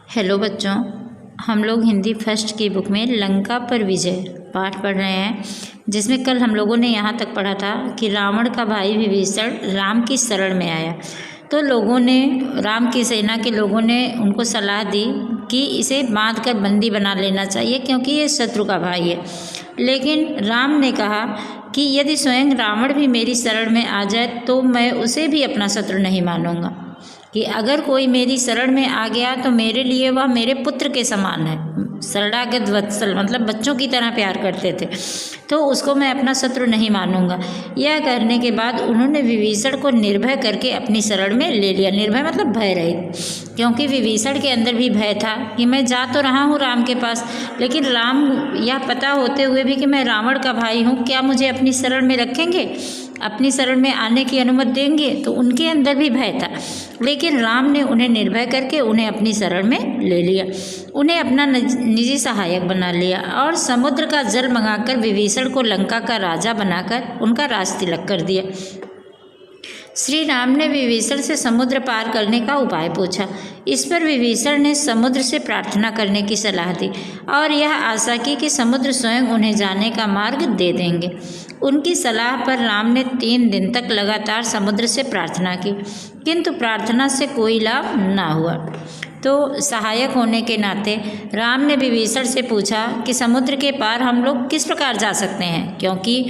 Hello बच्चों, हम लोग हिंदी फर्स्ट की बुक में लंका पर विजय पाठ पढ़ रहे हैं, जिसमें कल हम लोगों ने यहाँ तक पढ़ा था कि रावण का भाई विभीषण राम की शरण में आया। तो लोगों ने, राम की सेना के लोगों ने उनको सलाह दी कि इसे बांध कर बंदी बना लेना चाहिए क्योंकि ये शत्रु का भाई है। लेकिन राम ने कहा कि यदि स्वयं रावण भी मेरी शरण में आ जाए तो मैं उसे भी अपना शत्रु नहीं मानूंगा, कि अगर कोई मेरी शरण में आ गया तो मेरे लिए वह मेरे पुत्र के समान है। शरणागत वत्सल मतलब बच्चों की तरह प्यार करते थे, तो उसको मैं अपना शत्रु नहीं मानूंगा। यह कहने के बाद उन्होंने विभीषण को निर्भय करके अपनी शरण में ले लिया। निर्भय मतलब भय रहित, क्योंकि विभीषण के अंदर भी भय था कि मैं जा तो रहा हूँ राम के पास, लेकिन राम यह पता होते हुए भी कि मैं रावण का भाई हूँ, क्या मुझे अपनी शरण में रखेंगे, अपनी शरण में आने की अनुमति देंगे? तो उनके अंदर भी भय था, लेकिन राम ने उन्हें निर्भय करके उन्हें अपनी शरण में ले लिया, उन्हें अपना निजी सहायक बना लिया और समुद्र का जल मंगाकर विभीषण को लंका का राजा बनाकर उनका राज तिलक कर दिया। श्री राम ने विभीषण से समुद्र पार करने का उपाय पूछा। इस पर विभीषण ने समुद्र से प्रार्थना करने की सलाह दी और यह आशा की कि समुद्र स्वयं उन्हें जाने का मार्ग दे देंगे। उनकी सलाह पर राम ने 3 दिन तक लगातार समुद्र से प्रार्थना की, किंतु प्रार्थना से कोई लाभ न हुआ। तो सहायक होने के नाते राम ने विभीषण से पूछा कि समुद्र के पार हम लोग किस प्रकार जा सकते हैं, क्योंकि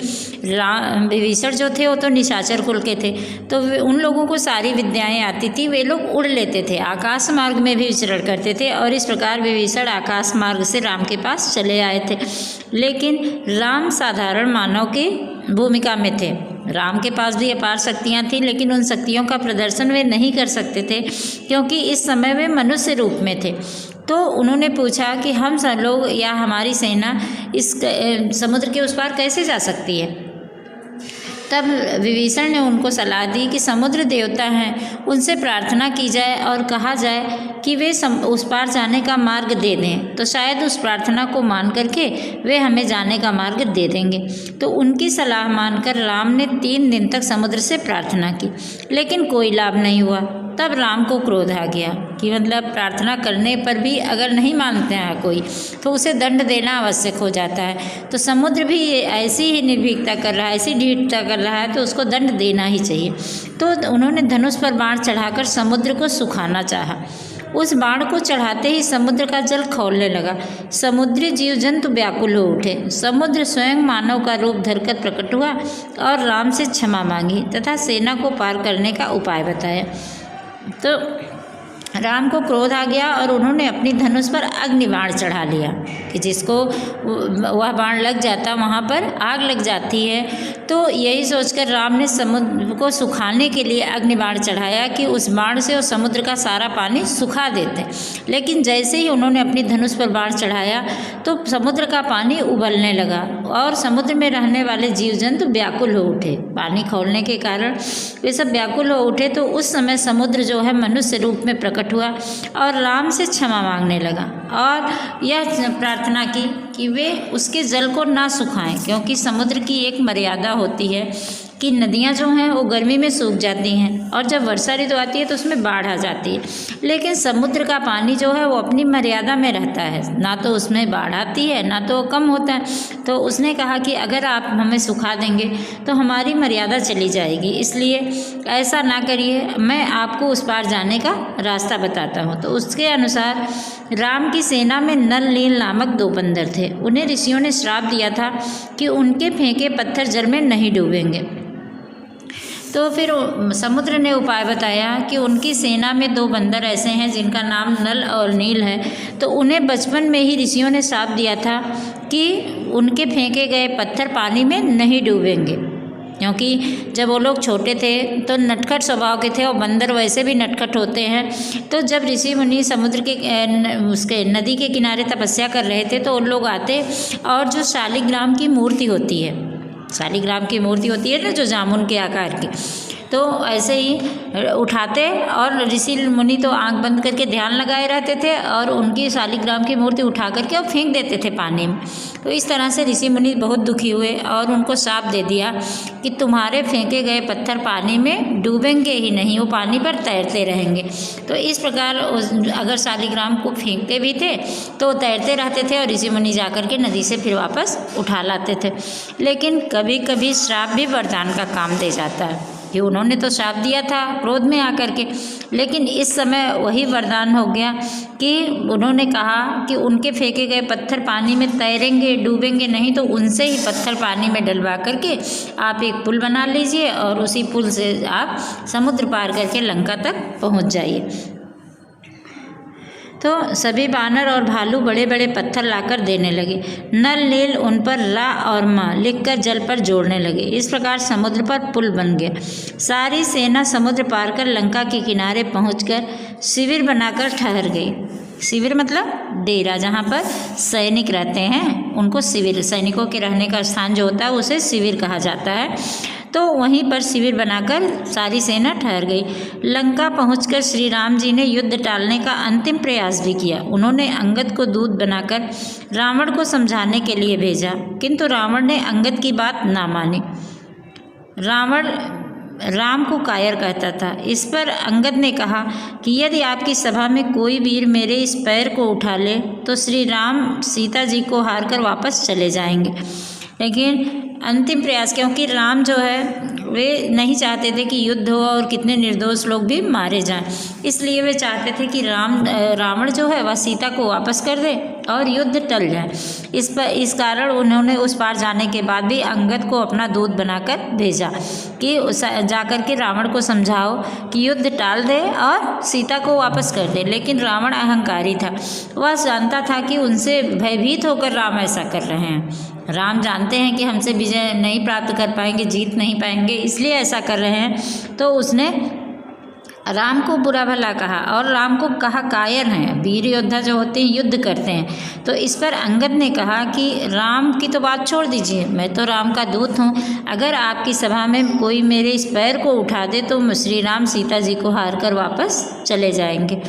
विभीषण जो थे वो तो निशाचर कुल के थे, तो उन लोगों को सारी विद्याएं आती थी, वे लोग उड़ लेते थे, आकाश मार्ग में भी विचरण करते थे और इस प्रकार विभीषण आकाश मार्ग से राम के पास चले आए थे। लेकिन राम साधारण मानव की भूमिका में थे। राम के पास भी अपार शक्तियाँ थीं, लेकिन उन शक्तियों का प्रदर्शन वे नहीं कर सकते थे क्योंकि इस समय वे मनुष्य रूप में थे। तो उन्होंने पूछा कि हम सब लोग या हमारी सेना इस समुद्र के उस पार कैसे जा सकती है। तब विभीषण ने उनको सलाह दी कि समुद्र देवता हैं, उनसे प्रार्थना की जाए और कहा जाए कि वे उस पार जाने का मार्ग दे दें, तो शायद उस प्रार्थना को मान करके वे हमें जाने का मार्ग दे देंगे। तो उनकी सलाह मानकर राम ने 3 दिन तक समुद्र से प्रार्थना की, लेकिन कोई लाभ नहीं हुआ। तब राम को क्रोध आ गया कि मतलब प्रार्थना करने पर भी अगर नहीं मानते हैं कोई तो उसे दंड देना आवश्यक हो जाता है। तो समुद्र भी ऐसी ही निर्भीकता कर रहा है, ऐसी ढीठता कर रहा है, तो उसको दंड देना ही चाहिए। तो उन्होंने धनुष पर बाण चढ़ाकर समुद्र को सुखाना चाहा। उस बाण को चढ़ाते ही समुद्र का जल खौलने लगा। समुद्री जीव जंतु व्याकुल हो उठे। समुद्र स्वयं मानव का रूप धरकर प्रकट हुआ और राम से क्षमा मांगी तथा सेना को पार करने का उपाय बताया। तो राम को क्रोध आ गया और उन्होंने अपनी धनुष पर अग्नि बाण चढ़ा लिया कि जिसको वह बाण लग जाता वहाँ पर आग लग जाती है। तो यही सोचकर राम ने समुद्र को सुखाने के लिए अग्नि बाण चढ़ाया कि उस बाण से वो समुद्र का सारा पानी सुखा देते। लेकिन जैसे ही उन्होंने अपनी धनुष पर बाण चढ़ाया तो समुद्र का पानी उबलने लगा और समुद्र में रहने वाले जीव जंतु व्याकुल हो उठे। पानी खौलने के कारण वे सब व्याकुल हो उठे। तो उस समय समुद्र जो है मनुष्य रूप में प्रकट हुआ और राम से क्षमा मांगने लगा और यह प्रार्थना की कि वे उसके जल को ना सुखाएं, क्योंकि समुद्र की एक मर्यादा होती है कि नदियाँ जो हैं वो गर्मी में सूख जाती हैं और जब वर्षा ऋतु आती है तो उसमें बाढ़ आ जाती है। लेकिन समुद्र का पानी जो है वो अपनी मर्यादा में रहता है, ना तो उसमें बाढ़ आती है ना तो कम होता है। तो उसने कहा कि अगर आप हमें सुखा देंगे तो हमारी मर्यादा चली जाएगी, इसलिए ऐसा ना करिए, मैं आपको उस पार जाने का रास्ता बताता हूँ। तो उसके अनुसार राम की सेना में नल नील नामक 2 बंदर थे। उन्हें ऋषियों ने श्राप दिया था कि उनके फेंके पत्थर जल में नहीं डूबेंगे। तो फिर समुद्र ने उपाय बताया कि उनकी सेना में 2 बंदर ऐसे हैं जिनका नाम नल और नील है। तो उन्हें बचपन में ही ऋषियों ने श्राप दिया था कि उनके फेंके गए पत्थर पानी में नहीं डूबेंगे, क्योंकि जब वो लोग छोटे थे तो नटखट स्वभाव के थे और बंदर वैसे भी नटखट होते हैं। तो जब ऋषि मुनि समुद्र के उसके नदी के किनारे तपस्या कर रहे थे तो उन लोग आते और जो शालिग्राम की मूर्ति होती है, शालिग्राम की मूर्ति होती है ना जो जामुन के आकार की, तो ऐसे ही उठाते और ऋषि मुनि तो आंख बंद करके ध्यान लगाए रहते थे और उनकी शालिग्राम की मूर्ति उठा करके और फेंक देते थे पानी में। तो इस तरह से ऋषि मुनि बहुत दुखी हुए और उनको शाप दे दिया कि तुम्हारे फेंके गए पत्थर पानी में डूबेंगे ही नहीं, वो पानी पर तैरते रहेंगे। तो इस प्रकार अगर शालिग्राम को फेंकते भी थे तो तैरते रहते थे और ऋषि मुनि जाकर के नदी से फिर वापस उठा लाते थे। लेकिन कभी कभी श्राप भी वरदान का काम दे जाता है कि उन्होंने तो श्राप दिया था क्रोध में आकर के, लेकिन इस समय वही वरदान हो गया कि उन्होंने कहा कि उनके फेंके गए पत्थर पानी में तैरेंगे डूबेंगे नहीं, तो उनसे ही पत्थर पानी में डलवा करके आप एक पुल बना लीजिए और उसी पुल से आप समुद्र पार करके लंका तक पहुंच जाइए। तो सभी बानर और भालू बड़े बड़े पत्थर लाकर देने लगे। नल नील उन पर रा और मा लिखकर जल पर जोड़ने लगे। इस प्रकार समुद्र पर पुल बन गया। सारी सेना समुद्र पार कर लंका के किनारे पहुंचकर शिविर बनाकर ठहर गई। शिविर मतलब डेरा, जहाँ पर सैनिक रहते हैं उनको शिविर, सैनिकों के रहने का स्थान जो होता है उसे शिविर कहा जाता है। तो वहीं पर शिविर बनाकर सारी सेना ठहर गई। लंका पहुंचकर श्री राम जी ने युद्ध टालने का अंतिम प्रयास भी किया। उन्होंने अंगद को दूत बनाकर रावण को समझाने के लिए भेजा, किंतु रावण ने अंगद की बात ना मानी। रावण राम को कायर कहता था। इस पर अंगद ने कहा कि यदि आपकी सभा में कोई वीर मेरे इस पैर को उठा ले तो श्री राम सीता जी को हार कर वापस चले जाएंगे। लेकिन अंतिम प्रयास, क्योंकि राम जो है वे नहीं चाहते थे कि युद्ध हो और कितने निर्दोष लोग भी मारे जाएं, इसलिए वे चाहते थे कि रावण जो है वह सीता को वापस कर दे और युद्ध टल जाए। इस कारण उन्होंने उस पार जाने के बाद भी अंगद को अपना दूत बनाकर भेजा कि जाकर के रावण को समझाओ कि युद्ध टाल दे और सीता को वापस कर दे। लेकिन रावण अहंकारी था, वह जानता था कि उनसे भयभीत होकर राम ऐसा कर रहे हैं। राम जानते हैं कि हमसे विजय नहीं प्राप्त कर पाएंगे, जीत नहीं पाएंगे, इसलिए ऐसा कर रहे हैं। तो उसने राम को बुरा भला कहा और राम को कहा कायर हैं, वीर योद्धा जो होते हैं युद्ध करते हैं। तो इस पर अंगद ने कहा कि राम की तो बात छोड़ दीजिए, मैं तो राम का दूत हूँ। अगर आपकी सभा में कोई मेरे इस पैर को उठा दे तो श्री राम सीता जी को हार कर वापस चले जाएंगे।